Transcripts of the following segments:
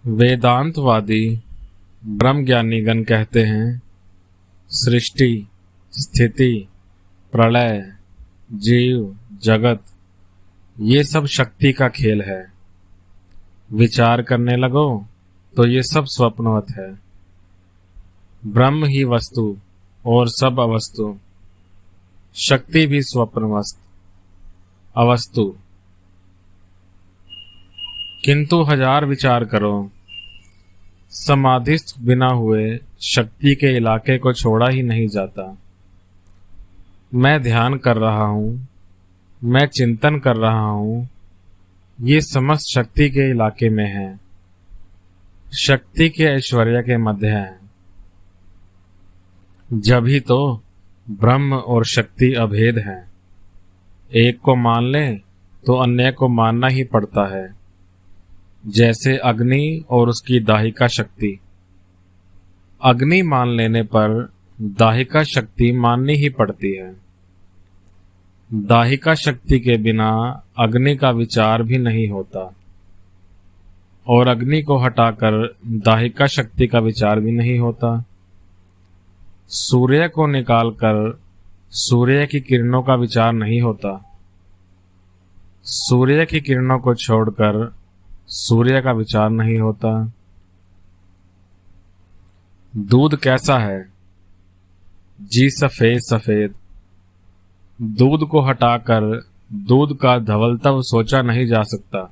वेदांतवादी ब्रह्मज्ञानीगण कहते हैं, सृष्टि, स्थिति, प्रलय, जीव, जगत ये सब शक्ति का खेल है। विचार करने लगो तो ये सब स्वप्नवत है। ब्रह्म ही वस्तु और सब अवस्तु, शक्ति भी स्वप्नवस्त अवस्तु। किंतु हजार विचार करो, समाधिस्थ बिना हुए शक्ति के इलाके को छोड़ा ही नहीं जाता। मैं ध्यान कर रहा हूँ, मैं चिंतन कर रहा हूँ, ये समस्त शक्ति के इलाके में है, शक्ति के ऐश्वर्य के मध्य है। जब ही तो ब्रह्म और शक्ति अभेद है। एक को मान ले तो अन्य को मानना ही पड़ता है। जैसे अग्नि और उसकी दाहिका शक्ति। अग्नि मान लेने पर दाहिका शक्ति माननी ही पड़ती है। दाहिका शक्ति के बिना अग्नि का विचार भी नहीं होता और अग्नि को हटाकर दाहिका शक्ति का विचार भी नहीं होता। सूर्य को निकालकर सूर्य की किरणों का विचार नहीं होता। सूर्य की किरणों को छोड़कर सूर्य का विचार नहीं होता। दूध कैसा है? जी सफेद सफेद। दूध को हटाकर दूध का धवलतव सोचा नहीं जा सकता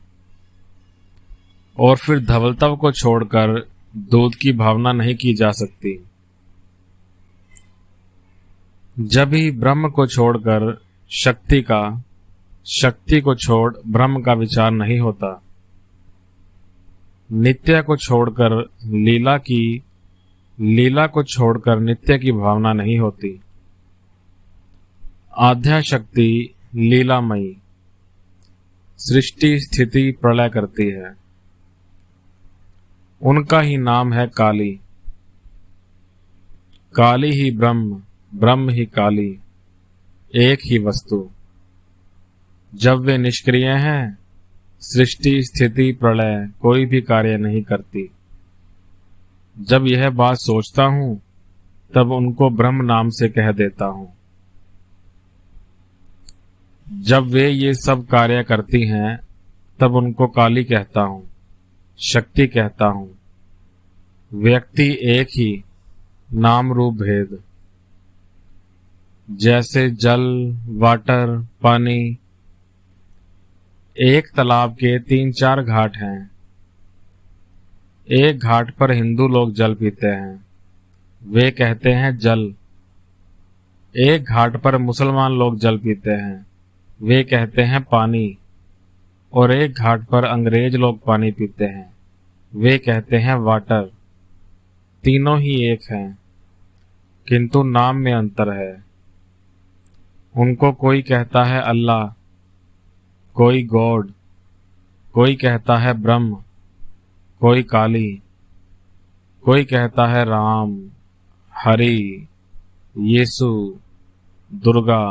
और फिर धवलतव को छोड़कर दूध की भावना नहीं की जा सकती। जब ही ब्रह्म को छोड़कर शक्ति का, शक्ति को छोड़ ब्रह्म का विचार नहीं होता। नित्य को छोड़कर लीला की, लीला को छोड़कर नित्य की भावना नहीं होती। आध्या शक्ति लीलामयी, सृष्टि स्थिति प्रलय करती है। उनका ही नाम है काली। काली ही ब्रह्म, ब्रह्म ही काली, एक ही वस्तु। जब वे निष्क्रिय हैं, सृष्टि स्थिति प्रलय कोई भी कार्य नहीं करती। जब यह बात सोचता हूँ तब उनको ब्रह्म नाम से कह देता हूँ। जब वे ये सब कार्य करती हैं तब उनको काली कहता हूँ, शक्ति कहता हूँ। व्यक्ति एक ही, नाम रूप भेद। जैसे जल, वाटर, पानी। एक तालाब के 3-4 घाट हैं। एक घाट पर हिंदू लोग जल पीते हैं, वे कहते हैं जल। एक घाट पर मुसलमान लोग जल पीते हैं, वे कहते हैं पानी। और एक घाट पर अंग्रेज लोग पानी पीते हैं, वे कहते हैं वाटर। तीनों ही एक हैं, किंतु नाम में अंतर है। उनको कोई कहता है अल्लाह, कोई गॉड, कोई कहता है ब्रह्म, कोई काली, कोई कहता है राम, हरि, यीशु, दुर्गा।